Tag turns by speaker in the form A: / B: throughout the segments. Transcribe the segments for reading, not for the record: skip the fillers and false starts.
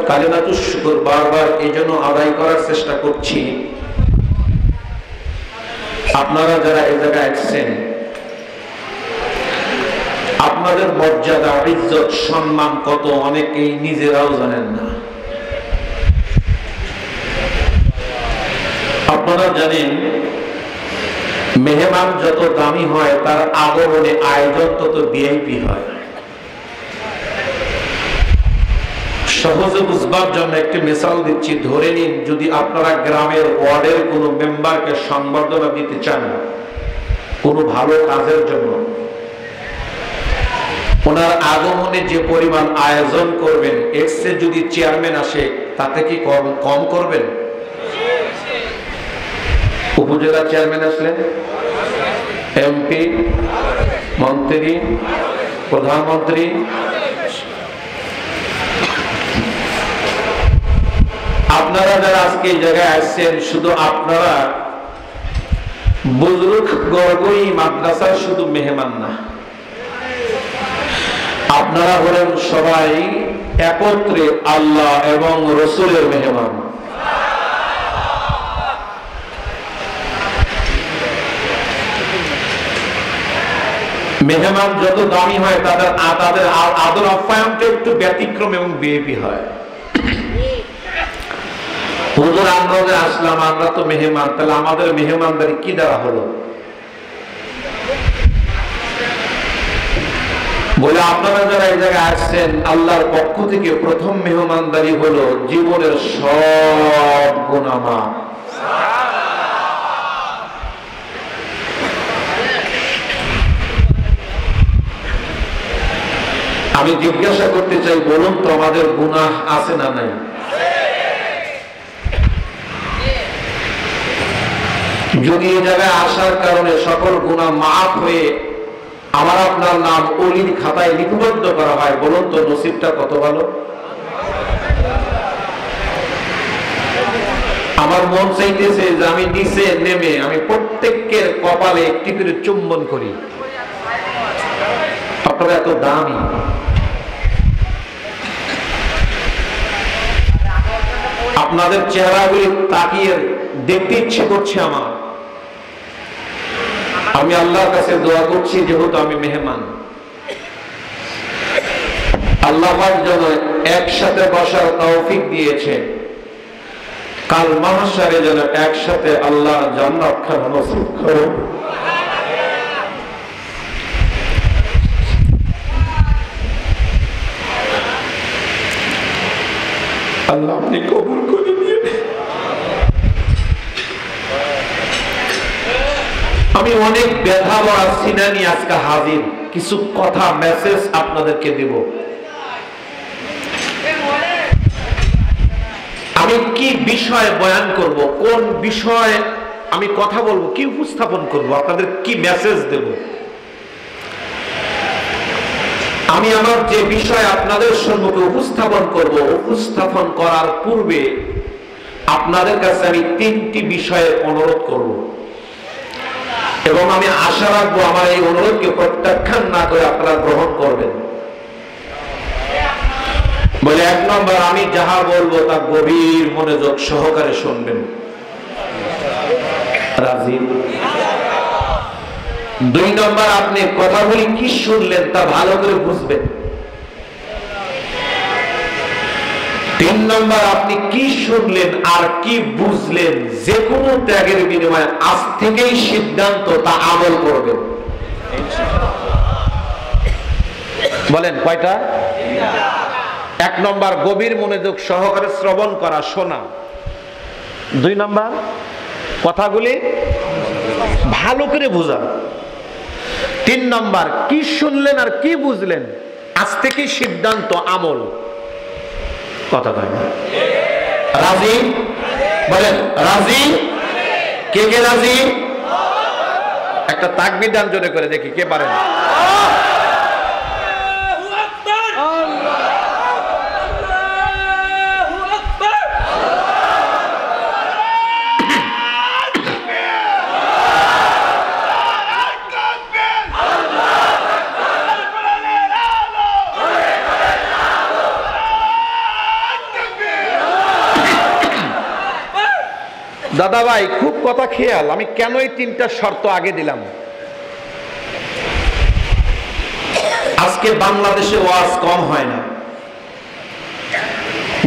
A: কালিমাতুশ শুকর বারবার এই জন্য আদায় করার চেষ্টা করছি, আপনারা যারা এই জায়গায় আসছেন আপনাদের মর্যাদা, ইজ্জত, সম্মান কত অনেকেই নিজেরাও জানেন না। আপনারা জানেন মেহমান যত দামি হয় তার আগমনে আয়োজন তত ভিআইপি হয়। সহজে বুঝবার জন্য একটি মিসাল দিচ্ছি, ধরে নিন যদি আপনারা গ্রামের ওয়ার্ডের কোনো মেম্বারকে সংবর্ধনা দিতে চান কোনো ভালো কাজের জন্য, ওনার আগমনে যে পরিমাণ আয়োজন করবেন এর চেয়ে যদি চেয়ারম্যান আসে তাতে কি কম করবেন? উপজেলা চেয়ারম্যান আসলে, এমপি, মন্ত্রী, প্রধানমন্ত্রী, আপনারা যারা আজকে এই জায়গায় আসছেন শুধু আপনারা বুজরুগ গড়গড়ি মাদ্রাসার শুধু মেহমান না, আপনারা হলেন সবাই একত্রে আল্লাহ এবং রসুলের মেহমান। মেহমান যত দামি হয় তাদের আদর আপ্যায়নটা একটু ব্যতিক্রম এবং বিএপি হয়। হুজুর আমরা যে আসলাম আমরা তো মেহমান, তাহলে আমাদের মেহমানদারি কি দেওয়া হলো? বলে আপনারা যারা এই জায়গায় আসছেন আল্লাহর পক্ষ থেকে প্রথম মেহমানদারি হলো জীবনের সব গুনাহ মাফ। আমি জিজ্ঞাসা করতে চাই, বলুন তো আমাদের গুনাহ আছে না নাই? যদি এই জায়গায় আসার কারণে সকল গুনাহ মাফ হয়ে আমার আপনার নাম ওলির খাতায় লিপিবদ্ধ করা হয়, বলুন তো নসিবটা কত ভালো। আমার মন চাইতেছে যে আমি নিচে নেমে আমি প্রত্যেকের কপালে একটি করে চুম্বন করি। আপনারা এত দামি, আপনাদের চেহারাগুলি তাকিয়ে দেখতে ইচ্ছে করছে আমার। আমি আল্লাহর কাছে দোয়া করছি যেহেতু আমি মেহমান, আল্লাহ যেন একসাথে বসার তৌফিক দিয়েছে, কাল মাহশারে যেন একসাথে আল্লাহ জান্নাত খানা নসিব করুন। আল্লাহ আপনি কবুল করে নিয়ে। আমি অনেক ব্যথা বা সিনা নিয়ে আজকে হাজির, কিছু কথা মেসেজ আপনাদেরকে দেব। আমি কি বিষয় বয়ান করব, কোন বিষয় আমি কথা বলবো, কি উপস্থাপন করব, আপনাদের কি মেসেজ দেব। আমি আমার যে বিষয় আপনাদের সম্মুখে উপস্থাপন করব, উপস্থাপন করার পূর্বে আপনাদের কাছে আমি তিনটি বিষয়ে অনুরোধ করব এবং আমি আশা রাখবো আমার এই অনুরোধকে প্রত্যাখ্যান না করে আপনারা গ্রহণ করবেন। বলে এক নম্বর, আমি যাহা বলবো তা গভীর মনোযোগ সহকারে শুনবেন। রাজি? দুই নম্বর, আপনি কথাগুলি কি শুনলেন তা ভালো করে বুঝবেন। তিন নম্বর, আপনি কি শুনলেন আর কি বুঝলেন যে কোনো ত্যাগের বিনিময়ে আজ থেকেই সিদ্ধান্ত তা আমল করবেন। বলেন কয়টা? এক নম্বর গভীর মনোযোগ সহকারে শ্রবণ করা, শোনা। দুই নম্বর কথাগুলি ভালো করে বোঝা। তিন নম্বর কি শুনলেন আর কি বুঝলেন আজ থেকে সিদ্ধান্ত আমল। কথা কয় না? রাজি? বলেন রাজি? কে কে রাজি? একটা তাকবীর দান জোরে করে দেখি কে পারেন। দাদা ভাই খুব কথা খেয়াল, আমি কেন এই 3টা শর্ত আগে দিলাম? আজকে বাংলাদেশে ওয়াজ কম হয় না।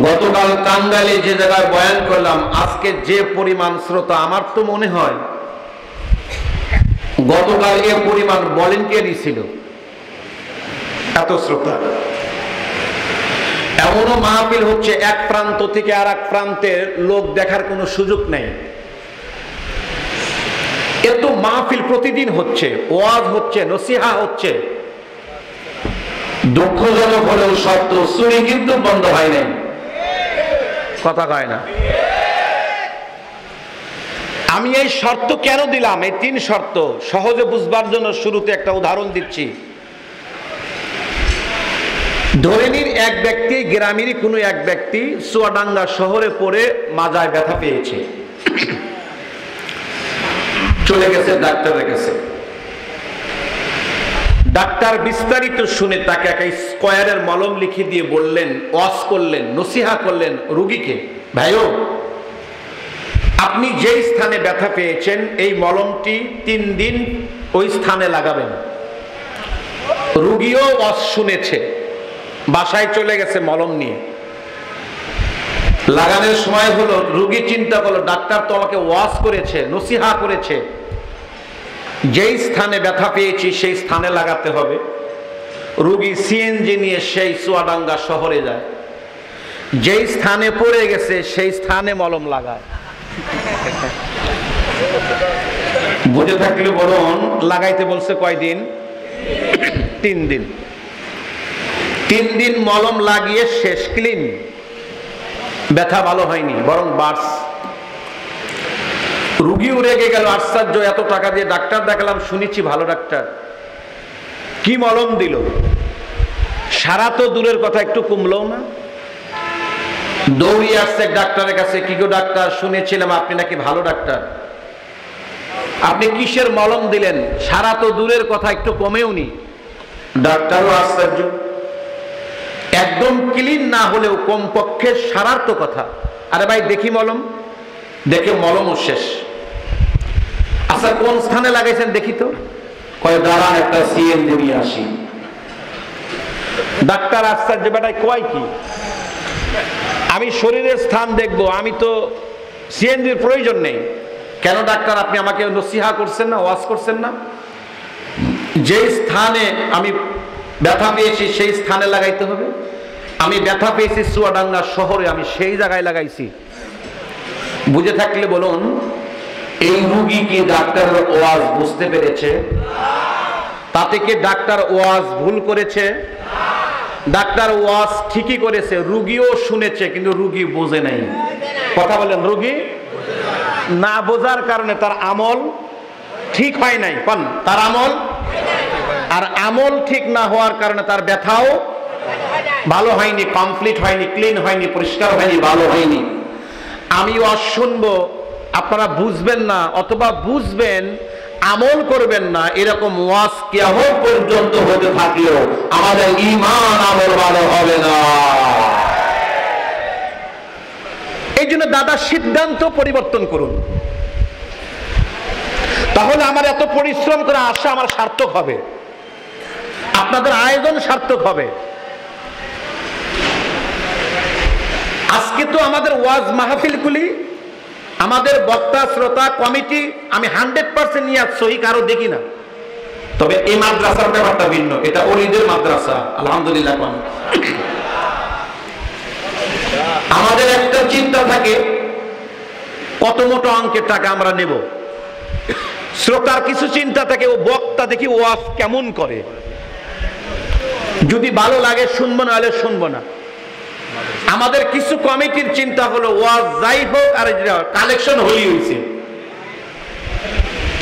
A: গতকাল টাঙ্গাইলে যে জায়গায় বয়ান করলাম, আজকে যে পরিমাণ শ্রোতা, আমার তো মনে হয় গতকাল এ পরিমাণ ভলেন্টিয়ারই ছিল, এত শ্রোতা। এমনও মাহফিল হচ্ছে এক প্রান্ত থেকে আর এক প্রান্তের লোক দেখার কোনো সুযোগ নেই। এত মাহফিল প্রতিদিন হচ্ছে, ওয়াজ হচ্ছে, নসিহা হচ্ছে। দুঃখজনক হলেও সত্য, চুরি কিন্তু বন্ধ হয় নাই। কথা কয় না। আমি এই শর্ত কেন দিলাম? এই 3 শর্ত সহজে বুঝবার জন্য শুরুতে একটা উদাহরণ দিচ্ছি। ধরে নিন এক ব্যক্তি, গ্রামেরই কোনো এক ব্যক্তি চুয়াডাঙ্গা শহরে পড়ে মাজায় ব্যথা পেয়েছে, চলে গেছে ডাক্তারের কাছে। ডাক্তার বিস্তারিত শুনে তাকে একটা স্কয়ারের মলম লিখে দিয়ে বললেন, ওয়াজ করলেন, নসিহা করলেন রোগীকে, ভাইও আপনি যেই স্থানে ব্যথা পেয়েছেন এই মলমটি 3 দিন ওই স্থানে লাগাবেন। রোগীও ওয়াজ শুনেছে, বাসায় চলে গেছে মলম নিয়ে। লাগানোর সময় হলো, রোগী চিন্তা করলো ডাক্তার তো আমাকে ওয়াজ করেছে, নসিহা করেছে, যেই স্থানে ব্যথা পেয়েছি সেই স্থানে লাগাতে হবে। রোগী সিএনজি নিয়ে সেই চুয়াডাঙ্গা শহরে যায়, যেই স্থানে পড়ে গেছে সেই স্থানে মলম লাগায়। বুঝে থাকলে বলুন, লাগাইতে বলছে কয়দিন? 3 দিন। 3 দিন মলম লাগিয়ে শেষ, ক্লিন। ব্যথা ভালো হয়নি, বরং বাড়ছে। রুগীও রেগে গেল, আশ্চর্য, এত টাকা দিয়ে ডাক্তার দেখালাম, শুনেছি ভালো ডাক্তার, কি মলম দিল? সারা তো দূরের কথা, একটু কমলো না। দৌড়িয়ে আসছে ডাক্তারের কাছে, কি গো ডাক্তার, শুনেছিলাম আপনি নাকি ভালো ডাক্তার, আপনি কিসের মলম দিলেন? সারা তো দূরের কথা, একটু কমেও নি। ডাক্তারও আশ্চর্য, একদম ক্লিন না হলেও কমপক্ষে সারার তো কথা। আরে ভাই দেখি মলম, দেখে মলমও শেষ। আচ্ছা কোন স্থানে লাগাইছেন দেখি তো? কয় দাঁড়ান একটা সিএনজি নিয়ে আসি। ডাক্তার আশ্চর্য, বেটায় কয় কি? আমি শরীরের স্থান দেখবো, আমি তো সিএনজির প্রয়োজন নেই। কেন ডাক্তার, আপনি আমাকে নসিহা করছেন না, ওয়াজ করছেন না? যে স্থানে আমি ব্যথা পেয়েছি সেই স্থানে লাগাইতে হবে। আমি ব্যথা পেয়েছি চুয়াডাঙ্গা শহরে, আমি সেই জায়গায় লাগাইছি। বুঝে থাকলে বলুন, এই রোগী কি ডাক্তারের ওয়াজ বুঝতে পেরেছে? তাতে কি ডাক্তার ওয়াজ ভুল করেছে? ডাক্তার ওয়াজ ঠিকই করেছে, রোগীও শুনেছে, কিন্তু রোগী বোঝে নাই। কথা বলেন, রোগী না বোঝার কারণে তার আমল ঠিক হয় নাই। কোন তার আমল, আর আমল ঠিক না হওয়ার কারণে তার ব্যথাও ভালো হয়নি, কমপ্লিট হয়নি, ক্লিন হয়নি, পরিষ্কার হয়নি, ভালো হয়নি। আমি ওয়াজ শুনবো, আপনারা বুঝবেন না, অথবা বুঝবেন আমল করবেন না, এরকম ওয়াজ কিয়ামত পর্যন্ত হতে থাকলেও আমাদের ঈমান আমল ভালো হবে না। এই জন্য দাদা সিদ্ধান্ত পরিবর্তন করুন, তাহলে আমার এত পরিশ্রম করে আসা আমার সার্থক হবে, আপনাদের আয়োজন সার্থক হবে। আজকে তো আমাদের ওয়াজ মাহফিলগুলি, আমাদের বক্তা, শ্রোতা, কমিটি, আমি 100% নিয়াত সহি কারো দেখি না। তবে এই মাদ্রাসার ব্যাপারটা ভিন্ন, এটা ওলিদের মাদ্রাসা, আলহামদুলিল্লাহ। আমাদের একটা চিন্তা থাকে কত মোটা অঙ্কের টাকা আমরা নেব। শ্রোতার কিছু চিন্তা থাকে, ও বক্তা দেখি ওয়াজ কেমন করে, যদি ভালো লাগে শুনবো, না হলে শুনবো না। আমাদের কিছু কমিটির চিন্তা হলো ওয়াজ যাই হোক, আর কালেকশন হলি হয়েছে।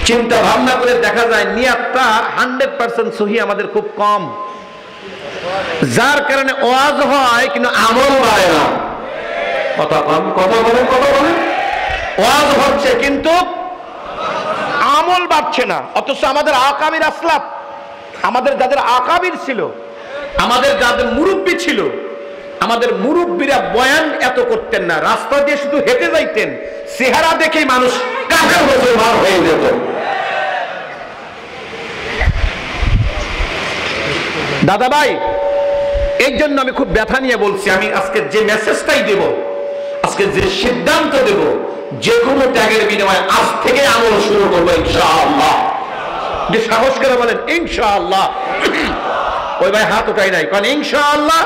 A: চিন্তা ভাবনা করে দেখা যায় নিয়াতটা 100% সহি আমাদের খুব কম, যার কারণে ওয়াজ হয় কিন্তু আমল হয় না। কথা কম, কথা বলেন, কথা বলেন। ওয়াজ হচ্ছে কিন্তু আমল বাড়ছে না। অথচ আমাদের আকাবির আসলাফ, আমাদের যাদের আকাবির ছিল, আমাদের যাদের মুরব্বী ছিল, আমাদের মুরব্বীরা বয়ান এত করতেন না, রাস্তা দিয়ে শুধু হেঁটে যাইতেন, চেহারা দেখেই মানুষ কাফের মুসলমান হয়ে যেত। দাদা ভাই, এই জন্য আমি খুব ব্যথা নিয়ে বলছি, আমি আজকে যে মেসেজটাই দেব, আজকে যে সিদ্ধান্ত দেব, যে কোনো ত্যাগের বিনিময়ে আজ থেকে আমল শুরু করবো ইনশাআল্লাহ। যে সাহস করে বলেন ইনশাআল্লাহ। ওই ভাই হাত উঠাই নাই, কারণ ইনশাআল্লাহ।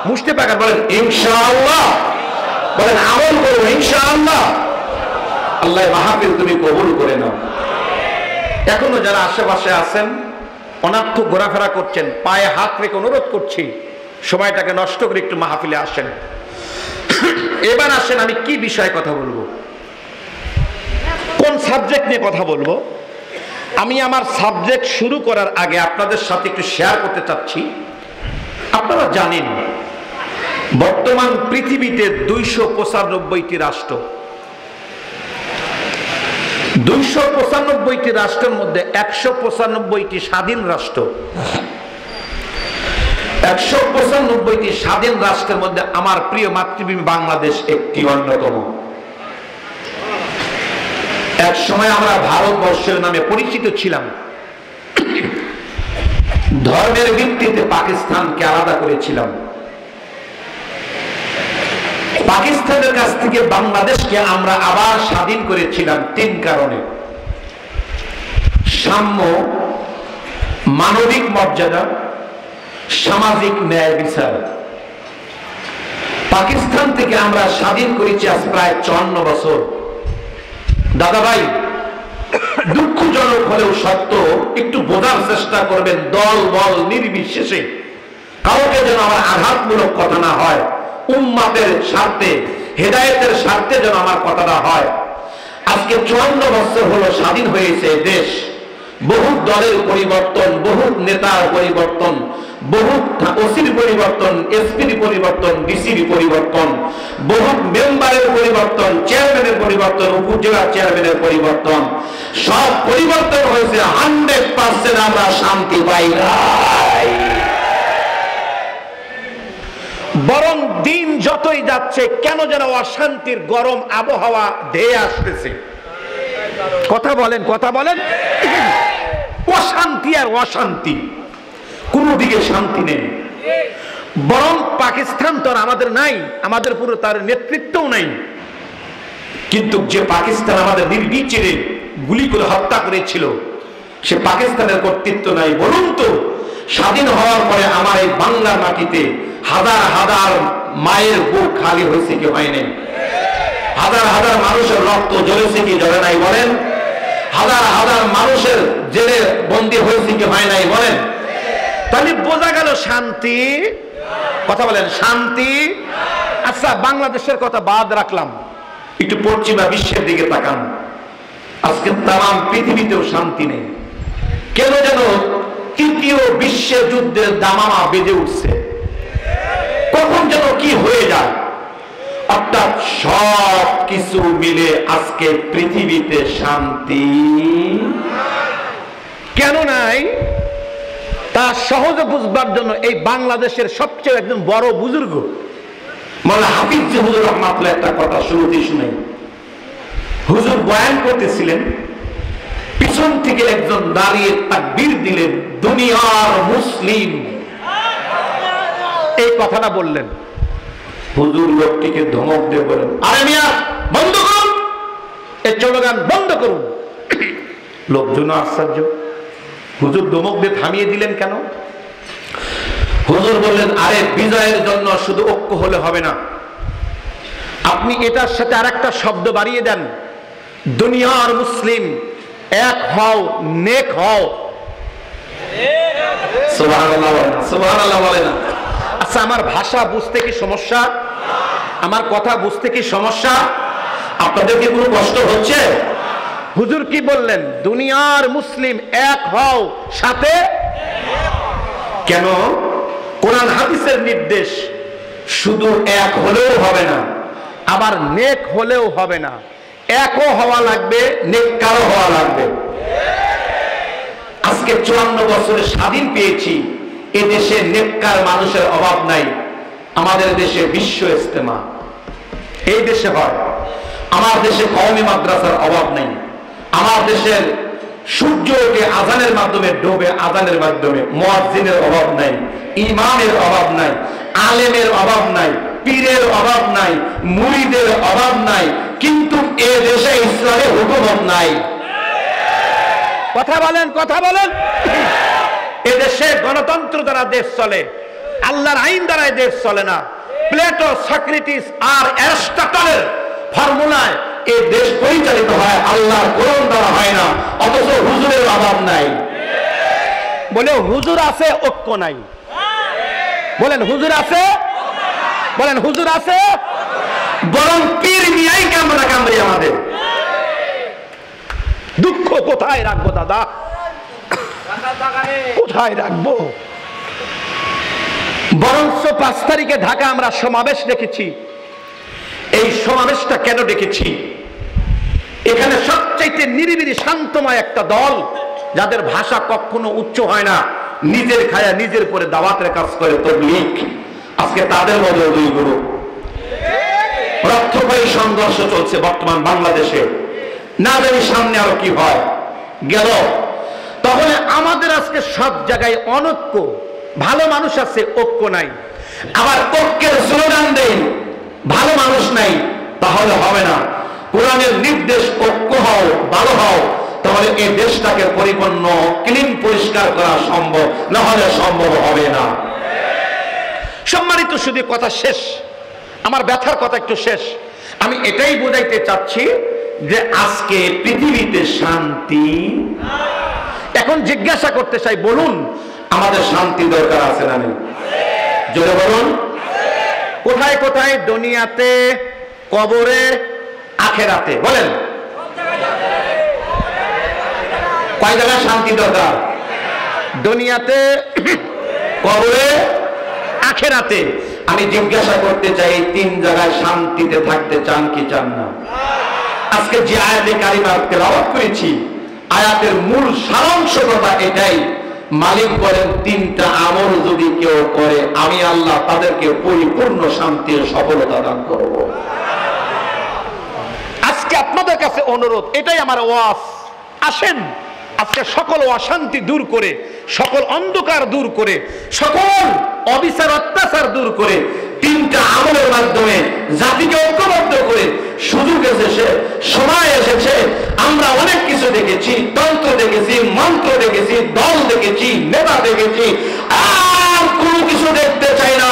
A: মুষ্টি পাকার বলেন ইনশাআল্লাহ, বলেন আমল করবো ইনশাআল্লাহ। আল্লাহ মাহফিল তুমি কবুল করে নাও। এখনো যারা আশেপাশে আছেন অনার্থ ঘোরাফেরা করছেন, পায়ে হাত রেখে অনুরোধ করছি সময়টাকে নষ্ট করে একটু মাহফিলে আসেন। এবার আসেন, আমি কি বিষয়ে কথা বলবো, কোন সাবজেক্ট নিয়ে কথা বলবো। আমি আমার সাবজেক্ট শুরু করার আগে আপনাদের সাথে একটু শেয়ার করতে চাচ্ছি। আপনারা জানেন বর্তমান পৃথিবীতে 295টি রাষ্ট্র, 295টি রাষ্ট্রের মধ্যে 195টি স্বাধীন রাষ্ট্র। 195টি স্বাধীন রাষ্ট্রের মধ্যে আমার প্রিয় মাতৃভূমি বাংলাদেশ একটি অন্যতম। এক সময় আমরা ভারতবর্ষের নামে পরিচিত ছিলাম। ধর্মের ভিত্তিতে পাকিস্তানকে আলাদা করেছিলাম। পাকিস্তানের কাছ থেকে বাংলাদেশকে আমরা আবার স্বাধীন করেছিলাম 3 কারণে: সাম্য, মানবিক মর্যাদা, সামাজিক ন্যায় বিচার। পাকিস্তান থেকে আমরা স্বাধীন করেছি আজ প্রায় 54 বছর। দাদা ভাই, দুঃখজনক হলেও সত্য, একটু বোঝার চেষ্টা করবেন, দল বল নির্বিশেষে কাউকে যেন আমার আঘাতমূলক কথা না হয়। উম্মাতের স্বার্থে, হেদায়েতের স্বার্থে যেন আমার কথাটা হয়। আজকে 54 বছর হলো স্বাধীন হয়েছে দেশ। বহু দলের পরিবর্তন, বহু নেতার পরিবর্তন, বহু ওসির পরিবর্তন, এসপির পরিবর্তন, ডিসির পরিবর্তন, বহু মেম্বারের পরিবর্তন, চেয়ারম্যানের পরিবর্তন, উপজেলা চেয়ারম্যানের পরিবর্তন, সব পরিবর্তন হয়েছে। 100% আমরা শান্তি পাই নাই। বরং দিন যতই যাচ্ছে কেন যেন অশান্তির গরম আবহাওয়া ধেয়ে আসতেছে। কথা বলেন, কথা বলেন। অশান্তি আর অশান্তি, কোন দিকে শান্তি নেই। বরং পাকিস্তান তো আমাদের নাই, আমাদের পুরো তার নেতৃত্বও নাই। কিন্তু যে পাকিস্তান আমাদের নির্বিচারে গুলি করে হত্যা করেছিল, সে পাকিস্তানের কর্তৃত্ব নাই। বলুন তো, স্বাধীন হওয়ার পরে আমার এই বাংলার মাটিতে হাজার হাজার মায়ের বুক খালি হয়েছে কি হয় নাই? হাজার হাজার মানুষের রক্ত ঝরেছে কি ঝরে নাই বলেন? হাজার হাজার মানুষের জেলে বন্দী হয়েছে কি হয় নাই বলেন? তাহলে বোঝা গেল শান্তি। কথা বলেন, শান্তি। আচ্ছা, বাংলাদেশের কথা বাদ রাখলাম, একটু পশ্চিমা বিশ্বের দিকে তাকান। আজকে তাম পৃথিবীতেও শান্তি নেই। কেন যেন তৃতীয় বিশ্বযুদ্ধের দামামা বেজে উঠছে। কখন যেন কি হয়ে যায়। অর্থাৎ সব কিছু মিলে আজকে পৃথিবীতে শান্তি কেন নাই তা সহজে বুঝবার জন্য এই বাংলাদেশের সবচেয়ে একজন বড় বুজুর্গ মাওলানা হাফিজ হুজুর রহমাতুল্লাহ একটা কথা শুরুতেই শুনাই। হুজুর বয়ান করতেছিলেন, পিছন থেকে একজন দাঁড়িয়ে তাকবীর দিলেন, দুনিয়ার মুসলিম, এই কথাটা বললেন। হুজুর লোকটিকে ধমক দিয়ে বলেন, আরে মিয়া বন্ধ করুন, এই স্লোগান বন্ধ করুন। লোকজন আশ্চর্য, হুজুর ধমক দিয়ে থামিয়ে দিলেন কেন? হুজুর বললেন, আরে বিজয়ের জন্য শুধু ঐক্য হলে হবে না, আপনি এটার সাথে আরেকটা শব্দ বাড়িয়ে দেন, দুনিয়ার মুসলিম এক হও, নেক হও। সুবহানাল্লাহ বলেন, সুবহানাল্লাহ বলেন। আচ্ছা, আমার ভাষা বুঝতে কি সমস্যা? আমার কথা বুঝতে কি সমস্যা? আপনাদের কি কোনো কষ্ট হচ্ছে? হুজুর কি বললেন? দুনিয়ার মুসলিম এক হও, সাথে কেন? কোরআন হাদিসের নির্দেশ, শুধু এক হলেও হবে না, আবার নেক হলেও হবে না, একও হওয়া লাগবে, নেককারও হওয়া লাগবে। আজকে 54 বছরে স্বাধীন পেয়েছি, এদেশে নেককার মানুষের অভাব নাই, আমাদের দেশে বিশ্ব ইজতেমা এই দেশে হয়। আমার দেশে কওমি মাদ্রাসার অভাব নেই। আমার দেশের সূর্যকে আজানের মাধ্যমে ডোবে, আজানের মাধ্যমে মুয়াজ্জিনের অভাব নাই, ইমামের অভাব নাই, আলেমের অভাব নাই, পীরের অভাব নাই, মুরিদের অভাব নাই। কিন্তু এ দেশে ইসলামের হুকুমত নাই। কথা বলেন, কথা বলেন। এদেশে গণতন্ত্র দ্বারা দেশ চলে, আল্লাহর আইন দ্বারা দেশ চলে না। প্লেটো, সক্রেটিস আর অ্যারিস্টটলের ফর্মুলায় এই দেশ পরিচালিত হয়, আল্লাহর কোরআন দ্বারা হয় না। অথচ হুজুরের অভাব নাই। বলে হুজুর আছে, ঐক্য নাই। বলেন হুজুর আছে, বলেন হুজুর আছে, বরং পীর মিয়াই কামড়া কামড়ি আমাদের। দুঃখ কোথায় রাখবো দাদা, কোথায় রাখবো? বরঞ্চ 5 তারিখে ঢাকা আমরা সমাবেশ দেখেছি। এই সমাবেশটা কেন ডেকেছি? এখানে সবচাইতে নিরিবিলি শান্তময় একটা দল, যাদের ভাষা কখনো উচ্চ হয় না, নিজের খায়া নিজের পরে দাওয়াতের কাজ করে, তাবলীগ। আজকে তাদের মধ্যে দুই গ্রুপ, রক্তক্ষয়ী সংঘর্ষ চলছে বর্তমান বাংলাদেশে। না জানি সামনে আরো কি হয়। গেল তাহলে আমাদের আজকে সব জায়গায় অনৈক্য। ভালো মানুষ আছে, ঐক্য নাই। আবার ঐক্যের স্লোগান দেই, ভালো মানুষ নাই, তাহলে হবে না। কোরআনের নির্দেশ ঐক্য হও, ভালো হও, তাহলে এই দেশটাকে পরিপূর্ণ ক্লিন পরিষ্কার করা সম্ভব, না হলে সম্ভব হবে না। সম্মানিত শুধু কথা শেষ, আমার ব্যথার কথা একটু শেষ। আমি এটাই বোঝাইতে চাচ্ছি যে আজকে পৃথিবীতে শান্তি। এখন জিজ্ঞাসা করতে চাই, বলুন আমাদের শান্তি দরকার আছে না নেই? জোরে বলুন। কোথায় কোথায়? দুনিয়াতে, কবরে, আখেরাতে। বলেন কয় জায়গায় শান্তি দরকার? দুনিয়াতে, কবরে, আখেরাতে। আমি জিজ্ঞাসা করতে চাই, 3 জায়গায় শান্তিতে থাকতে চান কি চান না? আজকে যে আয়াতে কারিমা তেলাওয়াত করেছি, আয়াতের মূল সারাংশ কথা এটাই। মালিক বলেন 3টা আমল যদি কেউ করে, আমি আল্লাহ তাদেরকে পরিপূর্ণ শান্তির সফলতা দান করব। আজকে আপনাদের কাছে অনুরোধ, এটাই আমার ওয়াজ। আসেন আজকে সকল অশান্তি দূর করে, সকল অন্ধকার দূর করে, সকল অবিচার অত্যাচার দূর করে 3টা আমলের মাধ্যমে জাতিকে ঐক্যবদ্ধ করে সুযোগ এসেছে, সময় এসেছে। আমরা অনেক কিছু দেখেছি, তন্ত্র দেখেছি, মন্ত্র দেখেছি, দল দেখেছি, নেতা দেখেছি, আর কোনো কিছু দেখতে চাই না।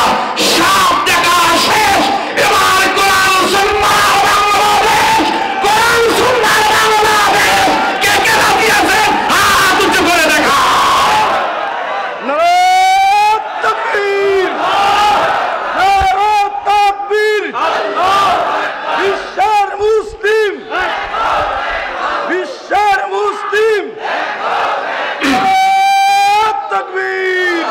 A: সব দেখা শেষ। এবার কোরআন সুন্নাহ বাংলাদেশ, কোরআন সুন্নাহ বাংলাদেশ। কে কে রাজি আছেন হাত উঁচু করে দেখা। নারায়ে তাকবীর, নারায়ে তাকবীর। বিশ্বের মুসলিম, বিশ্বের মুসলিম, তাকবীর।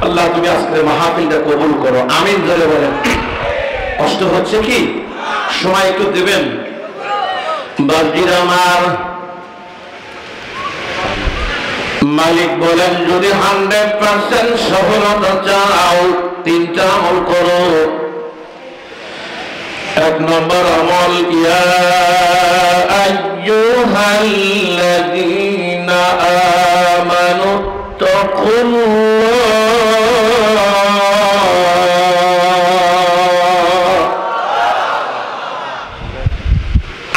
A: আল্লাহ তুমি আজকে মাহফিলটা কবুল করো, আমিন জোরে বলেন। কষ্ট হচ্ছে কি? সময় একটু দেবেন। বাজির আমার মালিক বলেন, যদি 100% সফলতা চাও 3টা আমল করো। 1 নম্বর আমল, ইয়া আইয়ুহাল্লাযীনা আমানু তাকুল্লাহ।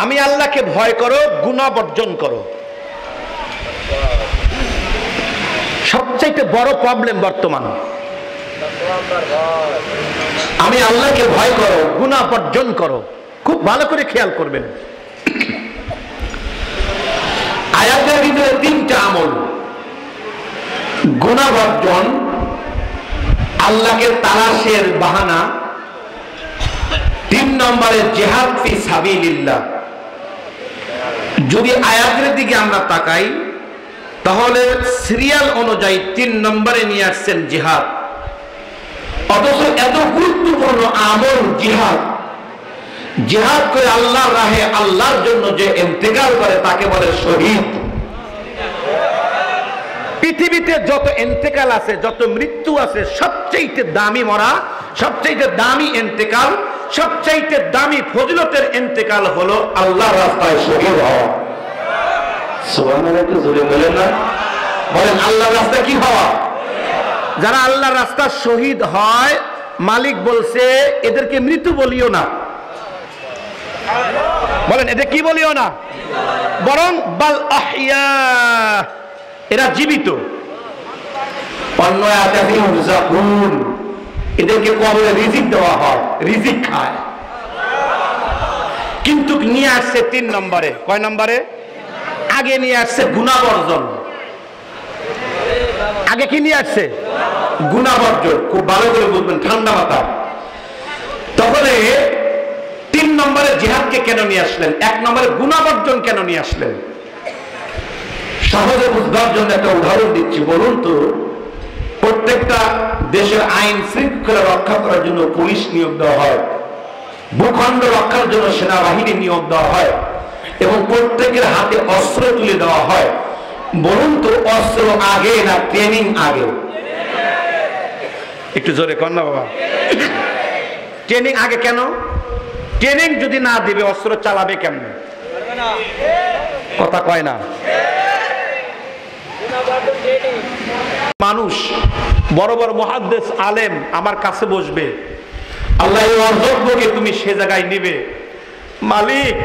A: আমি আল্লাহকে ভয় করো, গুনাহ বর্জন করো। সবচেয়ে বড় প্রবলেম বর্তমান, আমি আল্লাহকে ভয় করো, গুনাহ বর্জন করো। খুব ভালো করে খেয়াল করবেন, আয়াতের ভিতরে 3টা আমল, গুনাহ বর্জন, আল্লাহকে তালাশের বাহানা, 3 নম্বরে জিহাদ ফি সাবিলিল্লাহ। যদি আয়াতের দিকে আমরা তাকাই, তাহলে সিরিয়াল অনুযায়ী 3 নম্বরে নিয়ে আসছেন জিহাদ। অথচ এত গুরুত্বপূর্ণ আমল জিহাদ, জিহাদ করে আল্লাহর রাহে, আল্লাহর জন্য যে ইন্তেকাল করে তাকে বলে শহীদ। পৃথিবীতে যত ইন্তেকাল আছে, যত মৃত্যু আছে, সবচেয়ে দামি মরা, সবচেয়ে দামি ইন্তেকাল, সবচেয়ে দামি ফজিলতের ইন্তেকাল হলো আল্লাহর রাস্তায় শহীদ হওয়া। সুবহানাল্লাহ, একটু জোরে বলেন না, বলেন আল্লাহর রাস্তায় কি হওয়া। যারা আল্লাহর রাস্তায় শহীদ হয়, মালিক বলছে এদেরকে মৃত্যু বলিও না। বলেন এদের কি বলিও না, বরং বাল আহইয়া, এরা জীবিত। অন্য আয়াতে ইউরজাকুন, এদেরকে কবরে রিজিক দেওয়া হয়, রিজিক খায়। কিন্তু নিয়ে আসছে 3 নম্বরে। কয় নম্বরে? আগে নিয়ে আসছে গুনাহ বর্জন। আগে কি নিয়ে আসছে? গুনাহ বর্জন। খুব ভালো করে বুঝবেন, ঠান্ডা মাথা। তাহলে 3 নম্বরে জিহাদকে কেন নিয়ে আসলেন? 1 নম্বরে গুনাহ বর্জন কেন নিয়ে আসলেন? সহজে বুঝবার জন্য একটা উদাহরণ দিচ্ছি। বলুন তো, প্রত্যেকটা দেশের আইন শৃঙ্খলা রক্ষা করার জন্য পুলিশ নিয়োগ দেওয়া হয়, ভূখণ্ড রক্ষার জন্য সেনাবাহিনী নিয়োগ দেওয়া হয়, এবং প্রত্যেকের হাতে অস্ত্র তুলে দেওয়া হয়। বলুন তো, অস্ত্র আগে না ট্রেনিং আগে? একটু জোরে কর না বাবা। ট্রেনিং আগে কেন? ট্রেনিং যদি না দিবে অস্ত্র চালাবে কেমনে? কথা কয় না। মানুষ বড় বড় মুহাদ্দিস আলেম আমার কাছে বসবে, আল্লাহ এই অযোগ্যকে তুমি সে জায়গায় নিবে, মালিক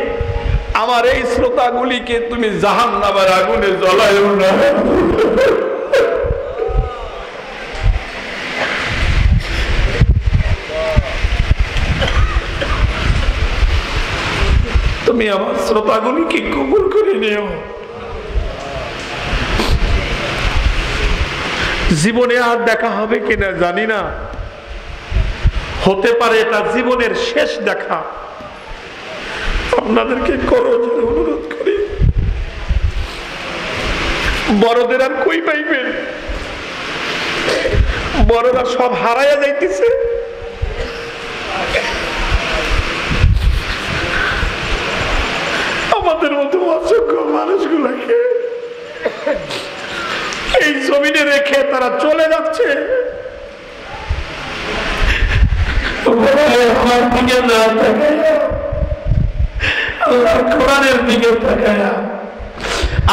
A: আমার এই শ্রোতাগুলিকে তুমি জাহান্নামের আগুনে জ্বলায়ও না। তুমি আমার শ্রোতাগুলিকে কবুল করে নিও। জীবনে আর দেখা হবে কিনা জানি না, হতে পারে এটা জীবনের শেষ দেখা। আপনাদেরকে করজোড়ে অনুরোধ করি, বড়দের আর কই পাইবেন? বড়রা সব হারাইয়া যাইতেছে। আমাদের মতো অযোগ্য মানুষগুলাকে এই জমিনে রেখে তারা চলে যাচ্ছে। আমার দিকে না তাকায়া, আল্লাহর কোরআনের দিকে তাকায়া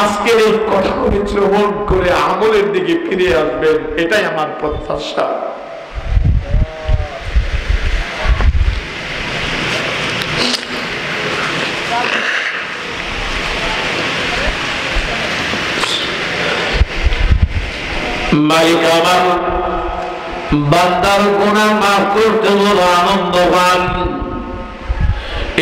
A: আজকের এই কথাগুলি শ্রবণ করে আমলের দিকে ফিরে আসবেন, এটাই আমার প্রত্যাশা। মালিক আমার বান্দার গুনাহ মাফ করতে বড় আনন্দ পান।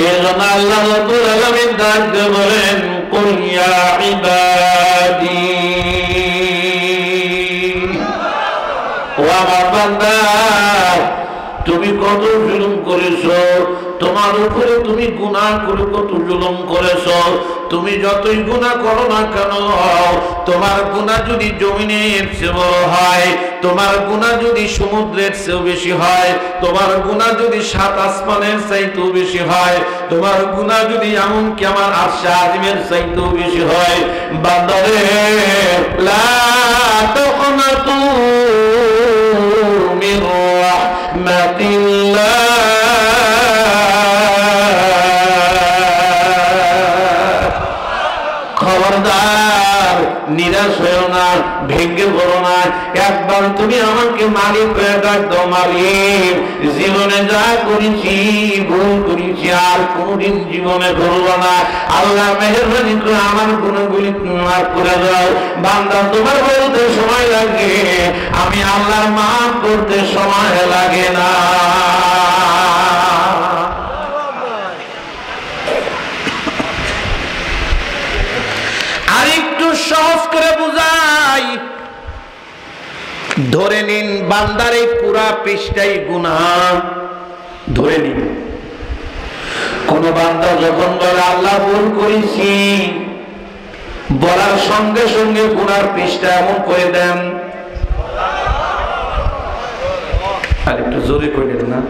A: এজন্য আল্লাহ রাব্বুল আলামিন ডাকতে বলেন, কুল ইয়া ইবাদি, ও আমার বান্দা তুমি কত জুলুম করেছো, তোমার উপরে তুমি গুনাহ করে কত জুলুম করেছো। তুমি যতই গুনাহ করো না কেন, তোমার গুনাহ যদি জমিনের চেয়ে বড় হয়, তোমার গুনাহ যদি সমুদ্রের চেয়েও বেশি হয়, তোমার গুনাহ যদি 7 আসমানের চাইতেও বেশি হয়, তোমার গুনাহ যদি এমনকি আমার আরশে আজিমের চাইতেও বেশি হয়, বান্দারে লা তাকনাতু মির রাহমাতিল্লাহ, খবরদার নিরাশ হয়েও না, ভেঙে পড়ো না। একবার তুমি আমাকে মালিক হয়ে ডাক দাও, মালিক জীবনে যা করেছি ভুল করেছি আর কোনদিন জীবনে করবো না, আল্লাহ মেহেরবানি করে আমার গুণগুলি মাফ করে দাও। বান্দা তোমার বলতে সময় লাগে, আমি আল্লাহর মাফ করতে সময় লাগে না। সহজ করে বুঝাই, ধরে নিন বান্দার এই পুরা পৃষ্ঠাই গুনাহ। ধরে নিন কোন বান্দা যখন বলে আল্লাহ ভুল করেছি, বলার সঙ্গে সঙ্গে গুনার পৃষ্ঠা এমন করে দেন। আর একটু জোরে করে দেন না,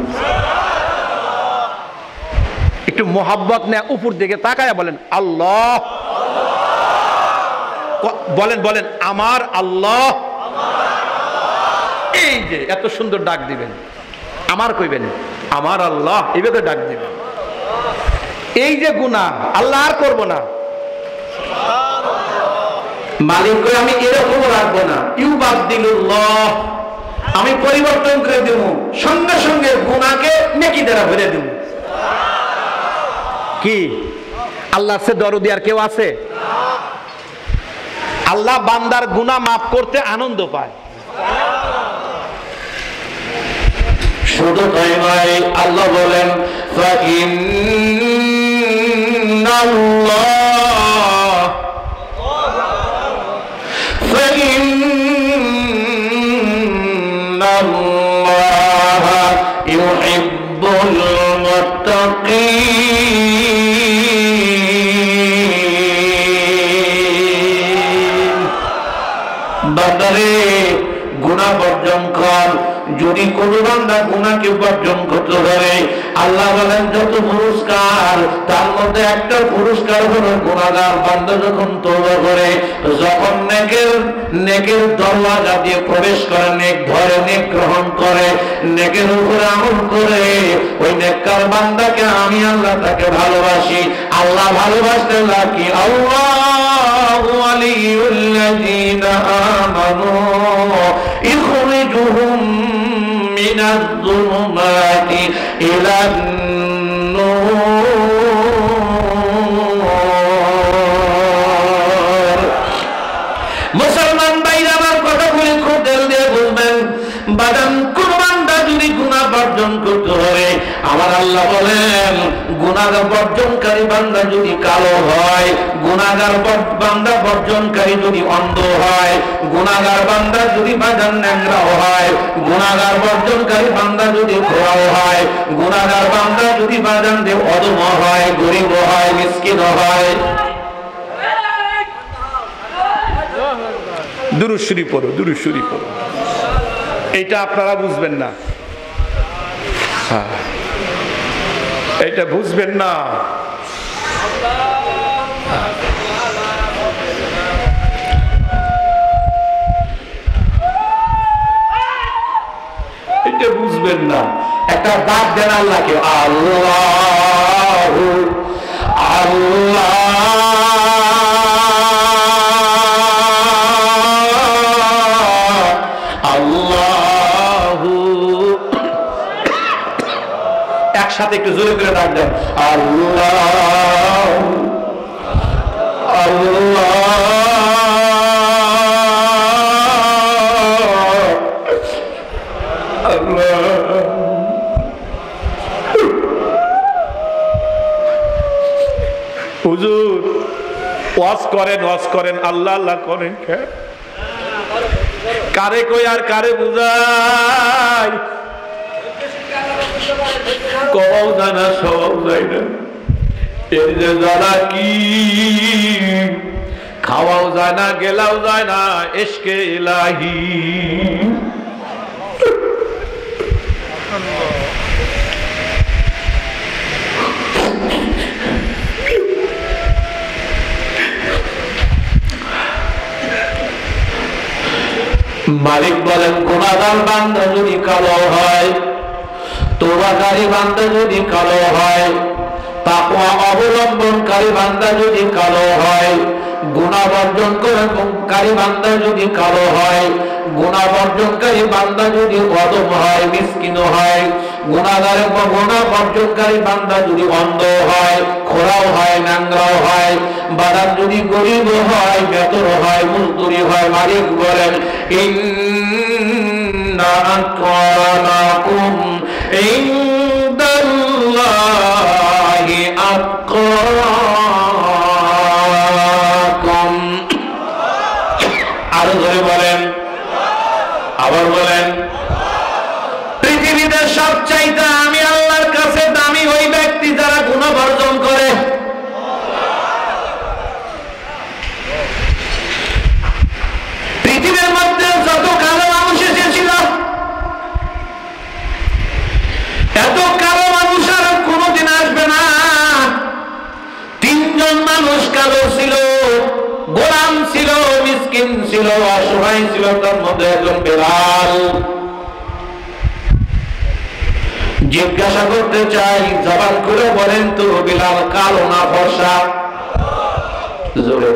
A: একটু মোহাব্বত নিয়ে উপর দিকে তাকায় বলেন আল্লাহ। বলেন বলেন, আমার আল্লাহ। এই যে এত সুন্দর ডাক দিবেন, আমার কইবেন আমার আল্লাহ, এইভাবে ডাক দিবেন। এই যে গুনাহ আল্লাহ আর করবো না, মালিক কই আমি এরকম রাখবো না। ইউবাদদিলুল্লাহ, আমি পরিবর্তন করে দেব, সঙ্গে সঙ্গে গুনাহকে নেকি দ্বারা ভরে দেব। কি আল্লাহর চেয়ে দরদি আর কেউ আছে? আল্লাহ বান্দার গুনাহ মাফ করতে আনন্দ পায়। শুধু তাই নয়, আল্লাহ বলেন ফাইন্নাল্লাহা ইউহিব্বুল মুত্তাকিন। বান্দারে গুনাহ বর্জন কর। যদি কোন বান্দা গুনাহকে বর্জন করতে পারে, আল্লাহ বলেন যত পুরস্কার, তার মধ্যে একটা পুরস্কার হলো গুনাহগার বান্দা যখন তওবা করে, যখন নেকের দরওয়াজা দিয়ে প্রবেশ করে, নেক ধরে, নেক গ্রহণ করে, নেকের উপরে আমল করে, ওই নেককার বান্দাকে আমি আল্লাহ তাকে ভালোবাসি। আল্লাহ ভালোবাসতে লাগি আল্লাহু ওয়ালিউল্লাযীনা আমানু ইখরিজুহুম মিনাজ যুলুমাতি ইলান নূর। মুসলমান ভাইরা আমার কথাগুলি খুব দিল দিয়ে বুঝবেন। বাদাম কোন বান্দা যদি গুনাহ বর্জন করতে হয়, আমার আল্লাহ বলেন গুনাহ বর্জনকারী বান্দা যদি কালো হয়, গুনাহগার বান্দা বর্জনকারী যদি অন্ধ হয়, গুনাহগার বান্দা যদি বাজান ন্যাংরাও হয়, গুনাহগার বর্জনকারী বান্দা যদি খোড়াও হয়, গুনাহগার বান্দা যদি বাজান দেব অদম হয়, গরিব হয়, মিসকিন হয়। দুরূদ শরীফ পড়ো, দুরূদ শরীফ পড়ো। এইটা আপনারা বুঝবেন না, এইটা বুঝবেন না। এটা বুঝবেন না। একটা ডাক দেন আল্লাহকে, আল্লাহু আল্লাহ একসাথে একটু জোরে করে ডাক দেন, আল্লাহ আল্লাহ আল্লাহ। হুজুর ওয়াজ করেন আল্লাহ আল্লাহ করেন, কারে কই আর কারে বুঝাই? কও জানা সব যায় না, এর যে যারা কি খাওয়াও যায় না, গেলাও যায় না, ইশকে ইলাহি। মালিক বলেন গুনাহগার বান্দা যদি কালো হয়, তওবাকারী বান্দা যদি কালো হয়, তাকওয়া অবলম্বনকারী বান্দা যদি কালো হয়, গুনাহ বর্জনকারী বান্দা যদি কালো হয়, গুনাহ বর্জনকারী বান্দা যদি অদম হয়, মিসকিন হয়, গুনাহ বর্জনকারী বান্দা যদি অন্ধ হয়, খোড়াও হয়, ন্যাংরাও হয়, বাদাম যদি গরিব হয়, বেতর হয়, মজদুরি হয়, মালিক বলেন ইন্না আক্রামাকুম ইনদাল্লাহি আতকাকুম। আরো ধরে বলেন, আবার বলেন, পৃথিবীতে সবচাইতে আমি আল্লাহর কাছে দামি ওই ব্যক্তি যারা গুনাহ বর্জন করে। পৃথিবীর মধ্যে যত কালো মানুষ এসেছিল, এত কালো মানুষ আর কোনদিন আসবে না। 3 অসহায় ছিল, তার মধ্যে একজন বেলাল। জিজ্ঞাসা করতে চাই, জবান করে বলেন তো বেলাল কালো না ফর্সা? জোরে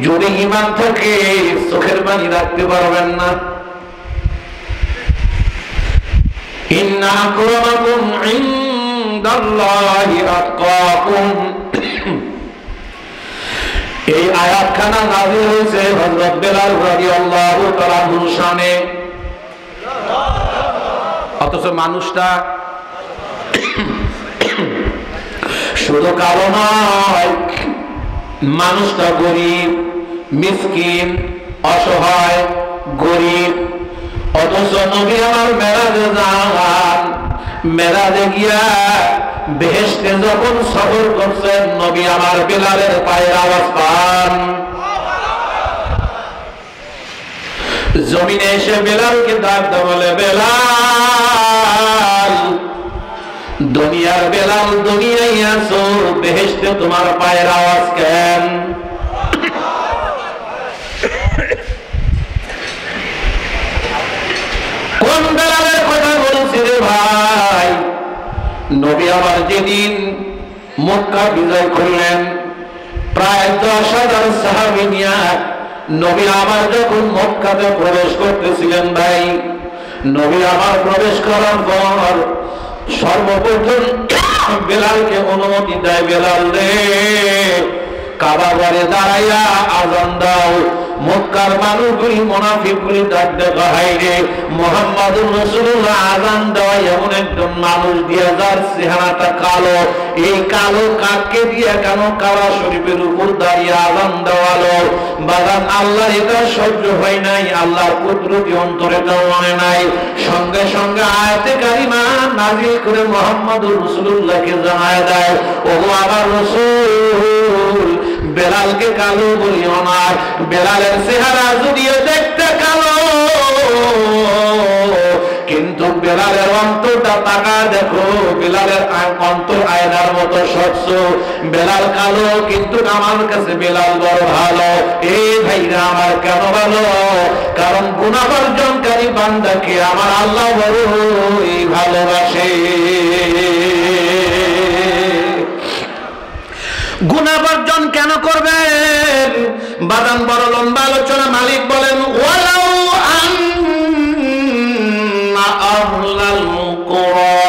A: যদি ঈমান থাকে চোখের পানি রাখতে পারবেন না। ইন্না আকরামাকুম ইনদাল্লাহি আতকাকুম, এই আয়াতখানা নাযিল হয়েছে হযরত বেলাল রাদিয়াল্লাহু তাআলা আনহুর শানে। অথচ মানুষটা শুধু কালো নয়, মানুষটা গরিব, মিসকিন, অসহায়, গরিব। অথচ নবী আমার মেরাজে যান, মেরাজে গিয়া বেহেশতে যখন সফর করছেন, নবী আমার বেলালের পায়ের আওয়াজ পান। জমিনে এসে বেলালকে ডাক দেয়, বলে বেলাল, দুনিয়ার বেলাল দুনিয়ায় আছো, বেহেশতে তোমার পায়ের আওয়াজ কেন? কোন বেলালের কথা বলছি রে ভাই? নবী আমার যেদিন মক্কা বিজয় করলেন, প্রায় 10,000 সাহাবী নিয়ে নবী আমার যখন মক্কাতে প্রবেশ করতেছিলেন, ভাই নবী আমার প্রবেশ করার পর সর্বপ্রথম বেলালকে অনুমতি দেয়, বেলাল রে কাবা ঘরে দাঁড়াইয়া আযান দাও। মক্কার মানুষগুলি মুনাফিকগুলি ডাক দেখা হয় রে, মুহাম্মাদুর রাসূলুল্লাহ আযান দেওয়া এমন একজন মানুষ দিয়া যার চেহারাটা কালো, এই কালো কাককে দিয়া কেন কাবা শরীফের উপর দাঁড়িয়ে আযান দেওয়ালো? বাগান আল্লাহ এটা সহ্য হয় নাই, আল্লাহর কুদরতি অন্তরে তাও মনে নাই। সঙ্গে সঙ্গে আয়াতে কারিমা নাযিল করে মুহাম্মাদুর রাসূলুল্লাহকে জানায় দেয়, ওগো আমার রাসূল, বেলালকে কালো বলিও না। বেলালের চেহারা যদিও দেখতে কালো, কিন্তু বেলালের অন্তরটা তাকা দেখো, বেলালের অন্তর আয়নার মতো স্বচ্ছ। বেলাল কালো, কিন্তু আমার কাছে বেলাল বড় ভালো। এই ভাইরা আমার কেন ভালো? কারণ গুনাহ বর্জনকারী বান্দাকে আমার আল্লাহ বড়ই ভালোবাসে। গুনাহ বর্জন কেন করবেন? বাদাম বড় লম্বা আলোচনা। মালিক বলেন, ওয়ালাউ আন্না আহলাল কুরা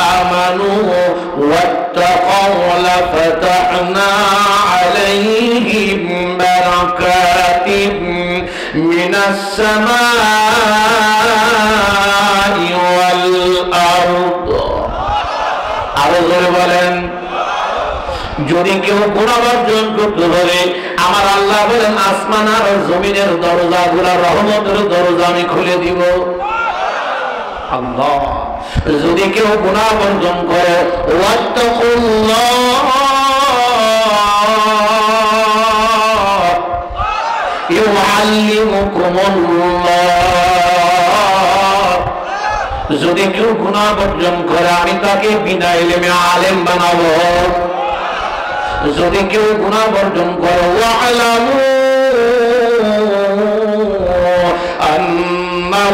A: আমানু ওয়াত্তাকাউ লাফাতাহনা আলাইহিম বারাকাতিন মিনাস সামাই ওয়াল আরদ। আরো জোরে বলেন। যদি কেউ গুনাহ বর্জন করতে পারে, আমার আল্লাহ বলেন আসমান আর জমিনের দরজাগুলো, রহমতের দরজা আমি খুলে দিব। আল্লাহ যদি কেউ গুনাহ বর্জন করে, ওয়াত্তাকুল্লাহ ইউআল্লিমুকুমুল্লাহ, যদি কেউ গুনাহ বর্জন করে আমি তাকে বিনা ইলমে আলেম বানাবো। যদি কেউ গুনাহ বর্জন করে, ওয়ালামু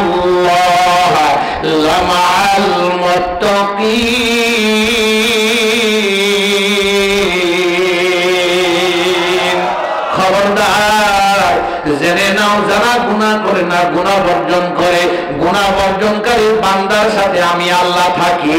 A: আন্নাল্লাহা লামাআল মুত্তাকিন, খবরদার জেনে নাও যারা গুনাহ করে না, গুনাহ বর্জন করে, গুনাহ বর্জনকারী বান্দার সাথে আমি আল্লাহ থাকি।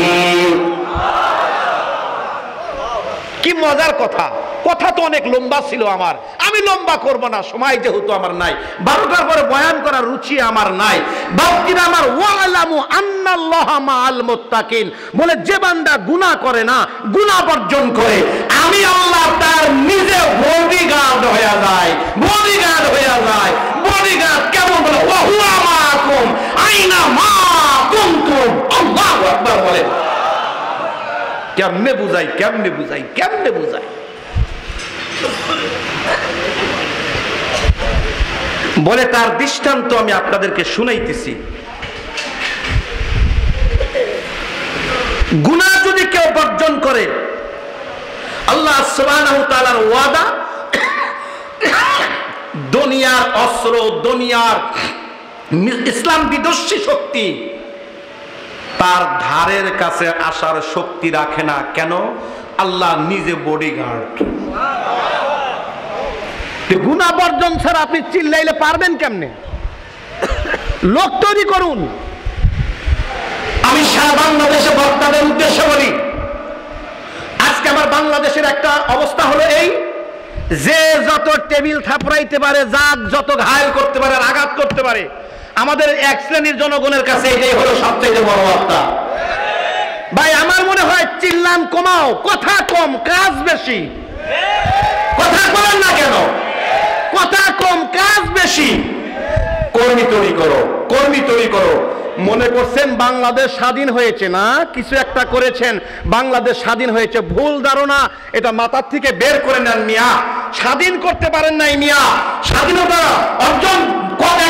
A: কি মজার কথা! কথা তো অনেক লম্বা ছিল আমার, আমি লম্বা করব না, সময় যেহেতু আমার নাই, 12টার পরে বয়ান করার রুচি আমার নাই। বাকিরা আমার ওয়ালামু আন্নাল্লাহা মাআল মুত্তাকিন বলে, যে বান্দা গুনাহ করে না, গুনাহ বর্জন করে, আমি আল্লাহ তার নিজে বডিগার্ড হয়ে যায়। বডিগার্ড হয়ে যায়। বডিগার্ড কেমন? বলে ওয়া হুয়া মাআকুম আইনা মা কুনতুম। আল্লাহু আকবার বলে। কেমনে বুঝাই, কেমনে বুঝাই, কেমনে বুঝাই? বলে তার দৃষ্টান্ত আমি আপনাদেরকে শুনাইতেছি। গুনাহ যদি কেউ বর্জন করে, আল্লাহ সুবহানাহু ওয়া তাআলার ওয়াদা, দুনিয়ার অস্ত্র, দুনিয়ার ইসলাম বিদ্বেষী শক্তি তার ধারের কাছে আসার শক্তি রাখে না। কেন? আল্লাহ নিজে বডিগার্ড। গুনাহ বর্জন ছাড়া আপনি চিল্লাইলে পারবেন কেমনে? লোক তৈরি করুন। আমি সারা বাংলাদেশে বক্তাদের উদ্দেশ্যে বলি, আজকে আমার বাংলাদেশের একটা অবস্থা হলো এই, যে যত টেবিল থাপড়াইতে পারে, যাক যত ঘায়ল করতে পারে, আঘাত করতে পারে, আমাদের এক শ্রেণীর জনগণের কাছে এটাই হলো সবচেয়ে বড় বার্তা। ভাই আমার মনে হয় চিল্লান কমাও, কথা কম কাজ বেশি। কথা বলেন না কেন? কথা কম কাজ বেশি। কর্মী তৈরি করো, কর্মী তৈরি করো। মনে করছেন বাংলাদেশ স্বাধীন হয়েছে না, কিছু একটা করেছেন, বাংলাদেশ স্বাধীন হয়েছে, ভুল ধারণা, এটা মাথার থেকে বের করে নেন মিয়া। স্বাধীন করতে পারেন নাই মিয়া। স্বাধীনতা অর্জন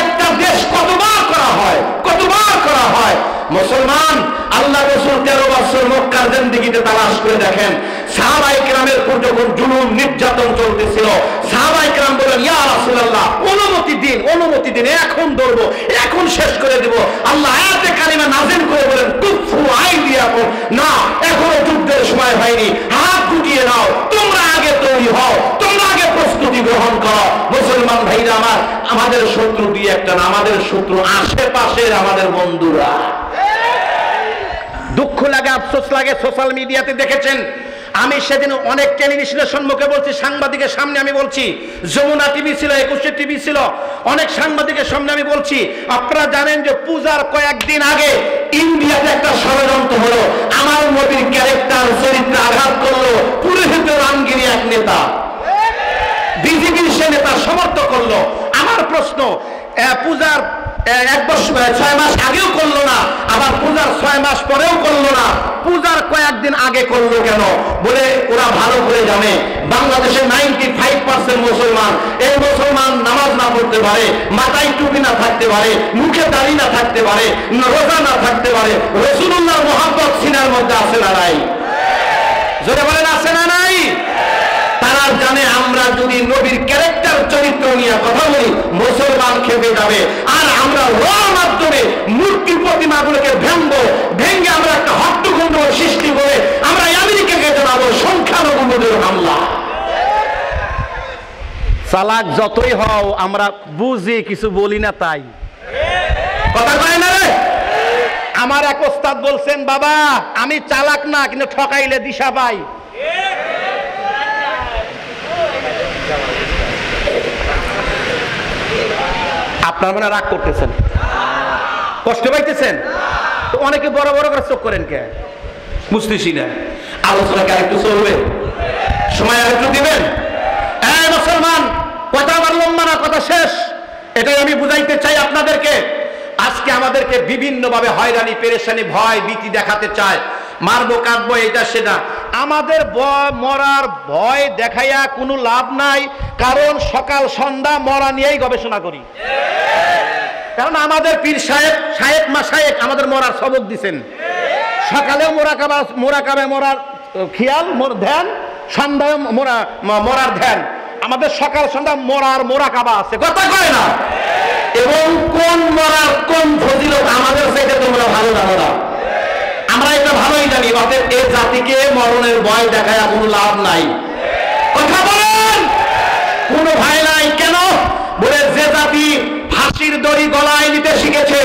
A: একটা দেশ কতবার করা হয়, কতবার করা হয়। মুসলমান, আল্লাহ রাসূল 13 বছর মক্কার জিন্দেগিতে তালাশ করে দেখেন, সাহাবায়ে কেরামের উপর যখন জুলুম নির্যাতন চলতেছিল, সাহাবায়ে কেরাম বলেন, ইয়া রাসূলুল্লাহ অনুমতি দিন, অনুমতি দিন, এখন ধরবো, এখন শেষ করে দেব। আল্লাহ আয়াতে কারিমা নাযিল করে বলেন, কুফু আইদিয়াকুম, না এখনো যুদ্ধের সময় হয়নি, হাত গুটিয়ে নাও, তোমরা আগে তৈরি হও, তোমরা আগে প্রস্তুতি গ্রহণ করো। মুসলমান ভাইরা আমার, আমাদের শত্রু দিয়ে একটা না, আমাদের শত্রু আশেপাশের আমাদের বন্ধুরা। দুঃখ লাগে, আফসোস লাগে, সোশ্যাল মিডিয়াতে দেখেছেন, আমি সেদিন অনেক টেলিভিশনের সম্মুখে বলছি, সাংবাদিকের সামনে আমি বলছি, যমুনা টিভি ছিল, 21 টিভি ছিল, অনেক সাংবাদিকের সামনে আমি বলছি, আপনারা জানেন যে পূজার কয়েকদিন আগে ইন্ডিয়াতে একটা ষড়যন্ত্র হলো, আমার নবীর ক্যারেক্টার চরিত্রে আঘাত করলো পুরোহিত রামগিরি এক নেতা, বিজেপির সে নেতা সমর্থন করলো। আমার প্রশ্ন, পূজার 1 বছর 6 মাস আগেও করলো না, আবার পূজার 6 মাস পরেও করলো না, পূজার কয়েকদিন আগে করলো কেন? বলে ওরা ভালো করে জানে বাংলাদেশে 95% মুসলমান, এই মুসলমান নামাজ না পড়তে পারে, মাথায় টুপি না থাকতে পারে, মুখে দাড়ি না থাকতে পারে, রোজা না থাকতে পারে, রাসূলুল্লাহর মহব্বত সিনার মধ্যে আছে না নাই? জোরে বলেন আছে না নাই? তারা জানে আমরা যদি নবীর ক্যারেক্টার চরিত্র নিয়ে কথা বলি, মুসলমান খেপে যাবে, আর আমরা ওর মাধ্যমে মূর্তি প্রতিমাগুলোকে ভেঙে আমরা একটা হট্টগোল সৃষ্টি করে আমরা আমেরিকাকে জানাবো সংখ্যালঘুদের হামলা। চালাক যতই হও, আমরা বুঝি কিছু বলি না, তাই কথা কয় না রে। আমার এক ওস্তাদ বলছেন, বাবা আমি চালাক না, কিন্তু ঠকাইলে দিশা পাই। আপনার মনে রাগ করতেছেন, কষ্ট পাইতেছেন, তো অনেকে বড় বড় করে চোখ করেন কে বুঝতেছি না। আলোচনাকে আরেকটু চলবে, সময় আরেকটু দিবেন। মুসলমান, কথা আমার লম্বা না, কথা শেষ। এটাই আমি বুঝাইতে চাই আপনাদেরকে। আজকে আমাদেরকে বিভিন্ন ভাবে হয়রানি, পেরেশানি, ভয় ভীতি দেখাতে চায়, মারবো কাটবো এটা সেটা। আমাদের মরার ভয় দেখাইয়া কোনো লাভ নাই, কারণ সকাল সন্ধ্যা মরা নিয়েই গবেষণা করি। কারণ আমাদের পীর সাহেব মাসায়েক আমাদের মরার সবক দিচ্ছেন। সকালেও মোরাকাবে মরার খেয়াল ধ্যান, সন্ধ্যায় মরার ধ্যান। আমাদের সকাল সন্ধ্যা মরার মোরাকাবা আছে, কথা কয় না? এবং কোন মরার কোন ফজিলত আমাদের সাথে তোমরা ভালো জানো না, আমরা এটা ভালোই জানি। অতএব এই জাতিকে মরণের ভয় দেখায় কোনো লাভ নাই, কথা বলেন। কোনো ভয় নাই। কেন? বলে যে জাতি ফাঁসির দড়ি গলায় নিতে শিখেছে,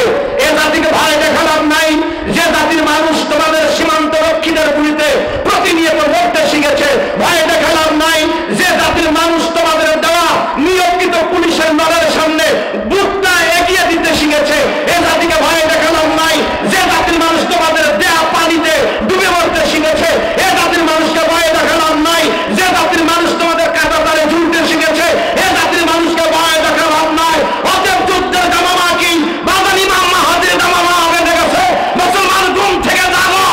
A: এ জাতিকে ভয় দেখা লাভ নাই। যে জাতির মানুষ তোমাদের সীমান্ত রক্ষীদের গুলিতে প্রতিনিয়ত মরতে শিখেছে, ভয় দেখা লাভ নাই। যে জাতির মানুষ তোমাদের দেওয়া নিয়োজিত পুলিশের নলের সামনে বুকটা এগিয়ে দিতে শিখেছে, এ জাতিকে ভয় দেখা লাভ নাই। যে জাতির মানুষ তোমাদের দেয়া পানিতে ডুবে মরতে শিখেছে, এ জাতির মানুষকে ভয় দেখা লাভ নাই। যে জাতির মানুষ তোমাদের কাঁটা তারে ঝুলতে শিখেছে, এ জাতির মানুষকে ভয় দেখা লাভ নাই। অতএব যুদ্ধের দামামা কি বাদানি মাম্মা হাজির দামামা হয়ে গেছে। মুসলমান ঘুম থেকে জাগো,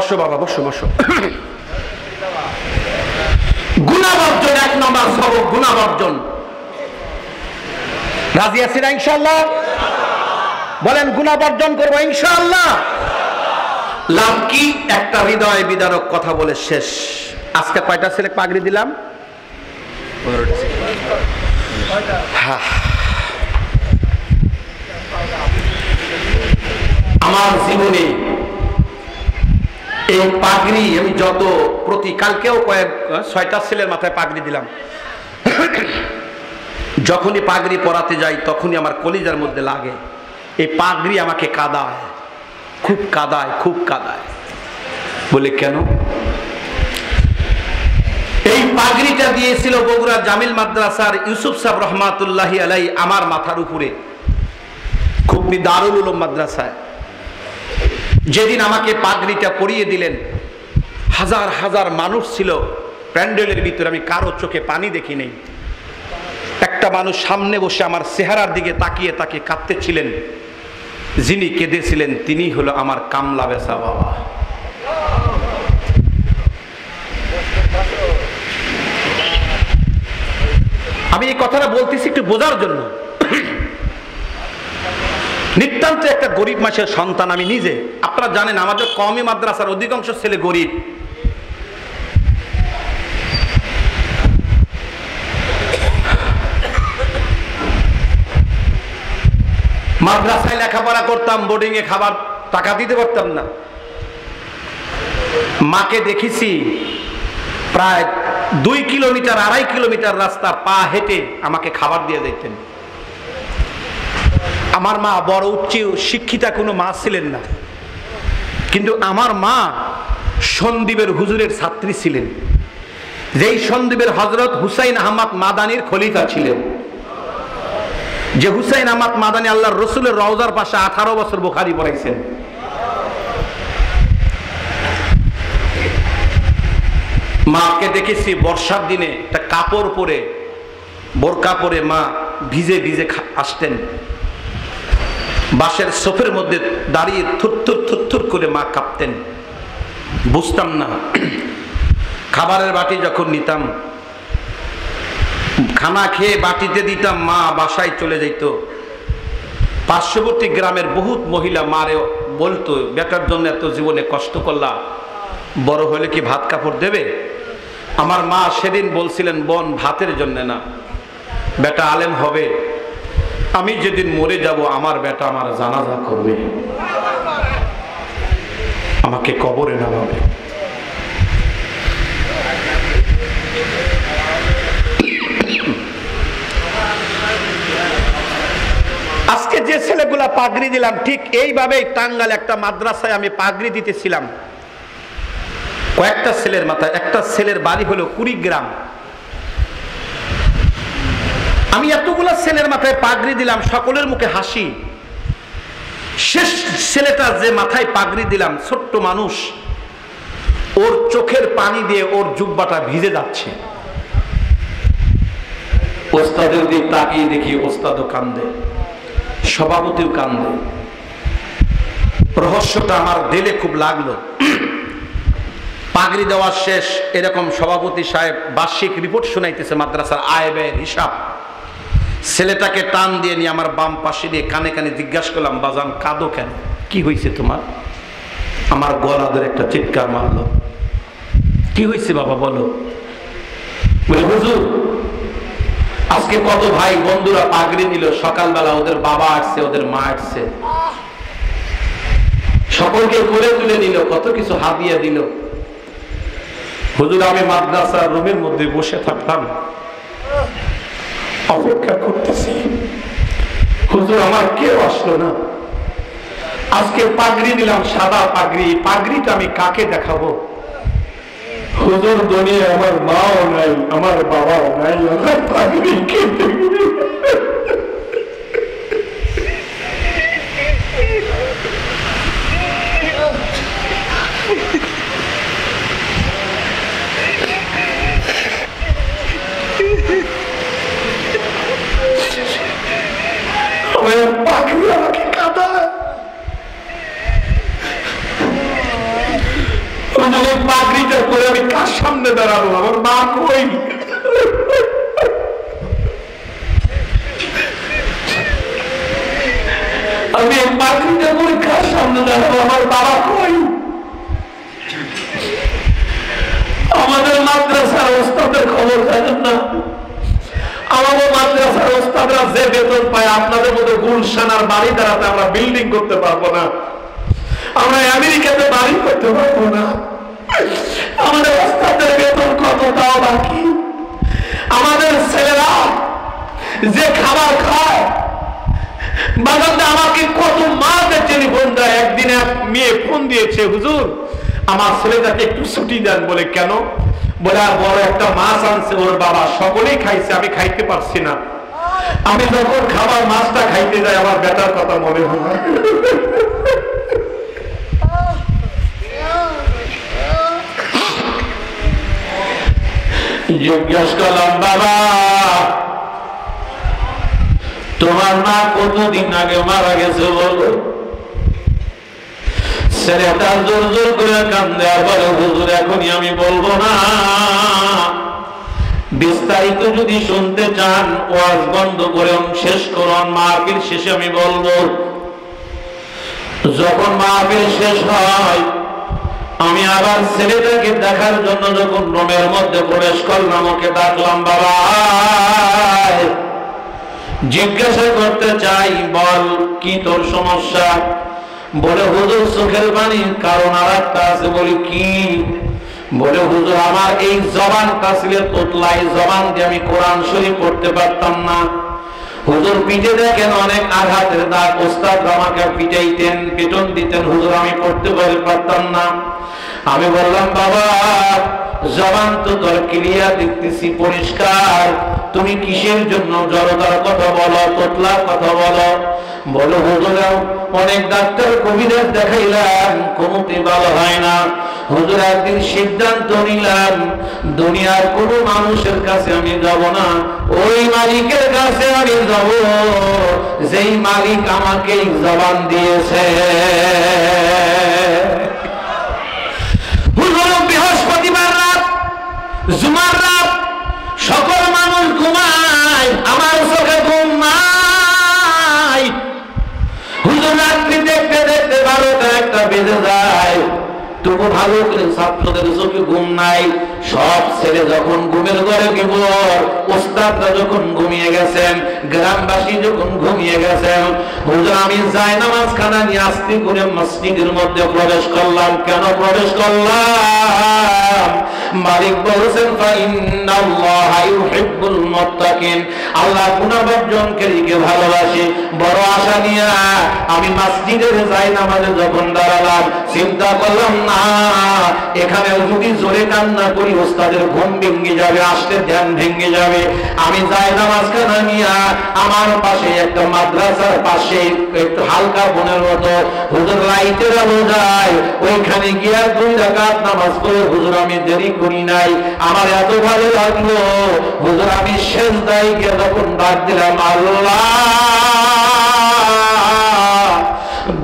A: বসো বাবা, বসো বসো। গুণাবর্জন 1 নম্বর সবক, গুণাবর্জন। রাজি আছি না ইনশাআল্লাহ? বলেন গুণাবর্জন করবো ইনশাআল্লাহ। লাভ কি? একটা হৃদয় বিদারক কথা বলে শেষ। আজকে কয়টা ছেলে পাগড়ি দিলাম? আমার জীবনে এই পাগড়ি আমি যত প্রতি কালকেও 6টা ছেলের মাথায় পাগড়ি দিলাম। যখনই পাগড়ি পরাতে যাই তখনই আমার কলিজার মধ্যে লাগে এই পাগড়ি আমাকে কাঁদায়, খুব কাঁদায়, খুব কাঁদায়। বলে কেন? এই পাগড়িটা দিয়েছিল বগুড়া জামিল মাদ্রাসার ইউসুফ সাহেব রহমাতুল্লাহি আলাই আমার মাথার উপরে, খুবই দারুল উলুম মাদ্রাসায়। যেদিন আমাকে পাগড়িটা পরিয়ে দিলেন, হাজার হাজার মানুষ ছিল প্যান্ডেলের ভিতরে, আমি কারো চোখে পানি দেখি নেই। একটা মানুষ সামনে বসে আমার চেহারার দিকে তাকিয়ে তাকিয়ে কাঁদতেছিলেন। যিনি কেঁদেছিলেন তিনি হলো আমার কামলা বেচা বাবা। আমি এই কথাটা বলতেছি একটু বোঝার জন্য। নিতান্ত একটা গরিব মাসের সন্তান আমি নিজে। আপনারা জানেন আমাদের কওমি মাদ্রাসার অধিকাংশ ছেলে গরিব। মাদ্রাসায় লেখাপড়া করতাম, বোর্ডিং এ খাবার টাকা দিতে পারতাম না। মাকে দেখেছি প্রায় 2 কিলোমিটার 2.5 কিলোমিটার রাস্তা পা হেঁটে আমাকে খাবার দিয়ে দিতেন। আমার মা বড় উচ্চ শিক্ষিতা কোনো মা ছিলেন না, কিন্তু আমার মা সন্দ্বীপের হুজুরের ছাত্রী ছিলেন, যেই সন্দ্বীপের হযরত হুসাইন আহমদ মাদানির খলিফা ছিলেন। যে হুসাইন আহমদ মাদানি আল্লাহর রসুলের রওজার পাশে 18 বছর বুখারী পড়াইছেন। মাকে দেখেছি বর্ষার দিনে একটা কাপড় পরে, বোরকা পরে মা ভিজে ভিজে আসতেন। বাঁশের সোফের মধ্যে দাঁড়িয়ে থুরথুর থুরথুর করে মা কাঁপতেন। বুঝতাম না। খাবারের বাটি যখন নিতাম, খানা খেয়ে বাটিতে দিতাম, মা বাসায় চলে যেত। পার্শ্ববর্তী গ্রামের বহুত মহিলা মারে বলতো, বেটার জন্য এত জীবনে কষ্ট করলা, বড় হলে কি ভাত কাপড় দেবে? আমার মা সেদিন বলছিলেন, বোন ভাতের জন্য না, বেটা আলেম হবে, আমি যেদিন মরে যাব আমার বেটা আমার জানাজা করবে, আমাকে কবরে নামাবে। আজকে যে ছেলেগুলা পাগড়ি দিলাম, ঠিক এইভাবেই টাঙ্গাইল একটা মাদ্রাসায় আমি পাগড়ি দিতেছিলাম। কয়েকটা ছেলের মাথায়, একটা ছেলের বাড়ি হলো কুড়িগ্রাম। আমি এতগুলা ছেলের মাথায় পাগড়ি দিলাম, সকলের মুখে হাসি। শেষ ছেলেটা যে মাথায় পাগড়ি দিলাম, ছোট্ট মানুষ, ওর চোখের পানি দিয়ে ওর জুব্বাটা ভিজে যাচ্ছে। ওস্তাদের দিক তাকিয়ে দেখি ওস্তাদও কান্দে, সভাপতিও কান্দে। রহস্যটা আমার দিলে খুব লাগলো। পাগড়ি দেওয়া শেষ, এরকম সভাপতি সাহেব বার্ষিক রিপোর্ট শোনাইতেছে মাদ্রাসার আয় ব্যয়ের হিসাব। ছেলেটাকে টান দিয়ে নিয়ে আমার বাম পাশে দিয়ে কানে কানে জিজ্ঞাসা করলাম, বাজান কাঁদো কেন, কি হয়েছে তোমার? আমার গলা ধরে একটা চিৎকার মারলো। কি হয়েছে বাবা বলো? বলে হুজুর, আজকে কত ভাই বন্ধুরা পাগড়ি নিল, সকালবেলা ওদের বাবা আসছে, ওদের মা আসছে, সকলকে করে তুলে নিল, কত কিছু হাদিয়া দিল। হুজুর আমি মাদ্রাসার রুমের মধ্যে বসে থাকলাম, অপেক্ষা করতেছি, হুজুর আমার কেউ আসলো না। আজকে পাগড়ি দিলাম, সাদা পাগড়ি, পাগড়িটা আমি কাকে দেখাবো? হুজুর দুনিয়ায় আমার মাও নাই, আমার বাবাও নাই, আমার পাগড়ি কে দেখবে? পাগড়ি আমাকে কাঁদায়। দাঁড়াবো, আমার মা কই? আমি মাতৃত্বের পরীক্ষার সামনে দাঁড়াবো, আমার বাবা কই? আমাদের মাদ্রাসার ওস্তাদের খবর জানেন না? আমাদের মাদ্রাসার ওস্তাদরা যে বেতন পায়, আপনাদের মতো গুলশান আর বাড়ি দাঁড়াতে আমরা বিল্ডিং করতে পারবো না, আমরা আমেরিকাতে বাড়ি করতে পারবো না। আমাদের ওস্তাদের বেতন কত তাও বাকি। আমাদের ছেলেরা যে খাবার খায়, বাজারে আমাকে কত মাকে টেলিফোন দেয়। একদিন এক মেয়ে ফোন দিয়েছে, হুজুর আমার ছেলেটাকে একটু ছুটি দেন। বলে কেন? বলে আর বড় একটা মাছ আনছে, ওর বাবা সকলেই খাইছে, আমি খাইতে পারছি না। আমি যখন খাবার মাছটা খাইতে যাই, আমার বেটার কথা মনে হয়। জিজ্ঞাসা করলাম, বাবা তোমার মা কতদিন আগে মারা গেছে বলো? ছেলেটা জোর জোর করে কান্দে আর বলে, হুজুর এখনই আমি বলবো না, বিস্তারিত যদি শুনতে চান ওয়াজ বন্ধ করে শেষ করুন, মাহফিল শেষে আমি বলবো। যখন মাহফিল শেষ হয়, আমি আবার ছেলেটাকে দেখার জন্য যখন রুমের মধ্যে প্রবেশ করলাম, ওকে ডাকলাম, বাবা জিজ্ঞাসা করতে চাই, বল কি তোর সমস্যা? বলে, হুজুর চোখের পানির কারণ আর একটা আছে। বলি কি? বলে, হুজুর আমার এই জবানটা ছিল তোতলাই জবান দিয়ে আমি কোরআন শরীফ পড়তে পারতাম না। হুজুর পিঠে দেখেন অনেক আঘাতের দাগ, ওস্তাদ আমাকে পিটাইতেন, বেতন দিতেন, হুজুর আমি পড়তে পারতাম না। আমি বললাম, বাবা জবান তো তোর ক্লিয়ার দেখতেছি, পরিষ্কার, তুমি কিসের জন্য জড়তার কথা বলো, তোতলার কথা বলো? বলো, হুজুর অনেক ডাক্তার কবিরাজ দেখাইলাম, কোনোতে ভালো হয় না। হুজুর একদিন সিদ্ধান্ত নিলাম, দুনিয়ার কোন মানুষের কাছে আমি যাব না, ওই মালিকের কাছে আমি যাব যেই মালিক আমাকে জবান দিয়েছে। হুজুর বৃহস্পতিবার রাত, জুমার রাত, সকল মানুষ ঘুমায়, আমার চোখে ঘুম নাই। হুজুর রাত্রি দেখতে দেখতে 12টা বেজে যায়, তবু ভালো করে ছাত্রদের চোখে ঘুম নাই। সব ছেলে যখন ঘুমের ঘরে কেবল, ওস্তাদরা যখন ঘুমিয়ে গেছেন, গ্রামবাসী যখন ঘুমিয়ে গেছেন, হুজুর আমি জায়নামাজ খানা নিয়ে আস্তে করে মসজিদের মধ্যে প্রবেশ করলাম। কেন প্রবেশ করলাম? মালিক বলেছেন, ফাইন্নাল্লাহা ইউহিব্বুল মুত্তাকিন, আল্লাহ গুনাহবর্জনকারীকে ভালোবাসে। বড় আশা নিয়ে আমি মসজিদের জায়নামাজে যখন দাঁড়ালাম, চিন্তা করলাম না এখানে যদি জোরে কান্না করি ওস্তাদের ঘুম ভেঙে যাবে, আসতে ধ্যান ভেঙে যাবে। আমি জায়নামাজ খানা নিয়ে আমার পাশে একটা মাদ্রাসার পাশে একটু হালকা বনের মতো হুজুর লাইটের আলো যায়, ওইখানে গিয়ে 2 রাকাত নামাজ পড়ে হুজুর আমি দেরি করি নাই। আমার এত ভালো লাগলো, হুজুর আমি সেজদায় গিয়ে যখন ডাক দিলাম, আল্লাহ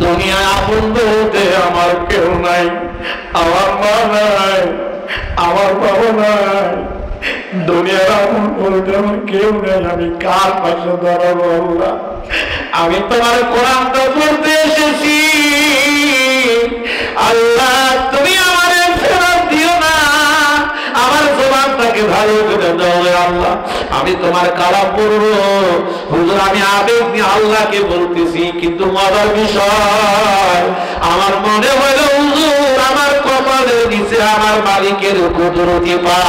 A: দুনিয়ায় আপন বলতে আমার কেউ নাই, আমার মা নাই, আমার বাবা নাই, দুনিয়ার আপন বলতে আমার কেউ নেই, আমি কার পাশে দাঁড়াবো? আল্লাহ আমি তোমার কোরআনটা পড়তে এসেছি, আল্লাহ তুমি আমার ফেরত দিও না, আমার জবানটাকে ভালো করে দাও আল্লাহ, আমি তোমার কালাম পড়বো। হুজুর আমি আবেগ নিয়ে আল্লাহকে বলতেছি, কিন্তু মজার বিষয় আমার মনে হইল হুজুর আমার কপালের নিচে আমার মালিকের কুদরতি পা।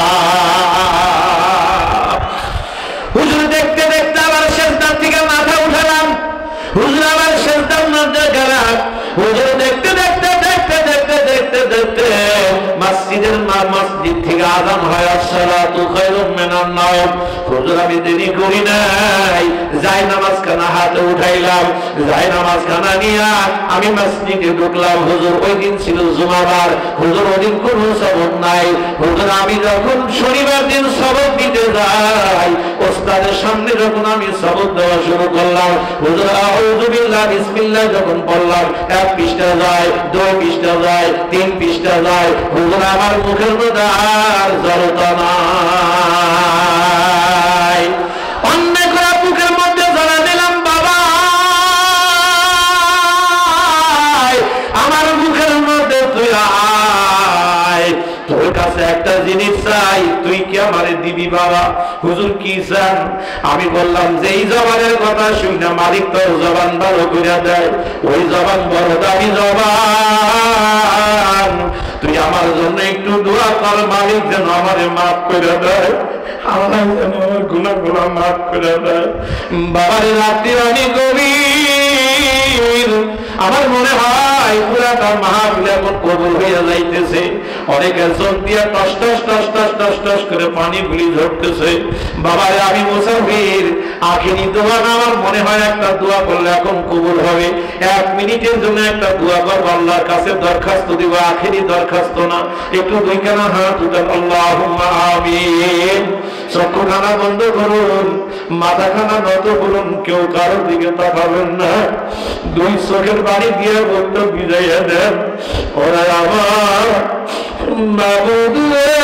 A: হুজুর দেখতে দেখতে আবার সেজদার থেকে মাথা উঠালাম, হুজুর আবার সেজদার মধ্যে গেলাম। হুজুর দেখতে দেখতে দেখতে দেখতে দেখতে দেখতে মসজিদ থেকে আযান হয়, আসসালাতু খায়রুম মিনান নাওম। হুজুর আমি দেরি করি নাই, জায়নামাজ খানা হাতে উঠাইলাম, জায়নামাজ খানা নিয়ে আমি মসজিদে ঢুকলাম। হুজুর ওই দিন ছিল জুমাবার, হুজুর ওই দিন কোনো সবক নাই। হুজুর আমি যখন শনিবার দিন সবক দিতে যাই, ওস্তাদের সামনে যখন আমি সবক দেওয়া শুরু করলাম, হুজুর আউযু বিল্লাহ বিসমিল্লাহ যখন বললাম, 1 পৃষ্ঠা যায়, 2 পৃষ্ঠা যায়, 3 পৃষ্ঠা যায়, হুজুর আমার মুখের মধ্যে আর জড়তা নাই। অন্যায় করা মুখের মধ্যে জড়া দিলাম, বাবা আমার মুখের মধ্যে তুই আয়, তোর কাছে একটা জিনিস চাই, তুই কি আমারে দিবি বাবা? হুজুর কি চান? আমি বললাম যেই জবানের কথা শুনে মালিক তোর জবান ভালো করে দেয়, ওই জবান বড় দামি জবান, তুই আমার জন্য একটু দোয়া কর, মালিক যেন আমারে মাফ করে দেয়, আল্লাহ যেন আমার গুনাহগুলো মাফ করে দেয়। বাবার রাত্রি অনেক গভীর, আমার মনে হয় পুরাটা মাহফিল এখন কবুল হয়ে যাইতেছে। অনেকের চোখ দিয়ে toss toss toss toss toss toss করে পানি গুলি ঝরতেছে। বাবারে আমি মুসাফির, আখেরি দোয়া না, আমার মনে হয় একটা দোয়া করলে এখন কবুল হবে। 1 মিনিটের জন্য একটা দোয়া করবো, আল্লাহর কাছে দরখাস্ত দিব, আখেরি দরখাস্ত না। একটু দুইখানা হাত উঠান, আল্লাহুম্মা আমিন। চক্ষুখানা বন্ধ করুন, মাথাখানা নত করুন, কেউ কারোর দিকে তাকাবেন না। 2 চোখের পানি দিয়ে বলতে বিদায় দেন, ওরা আমার মাবুদ রে।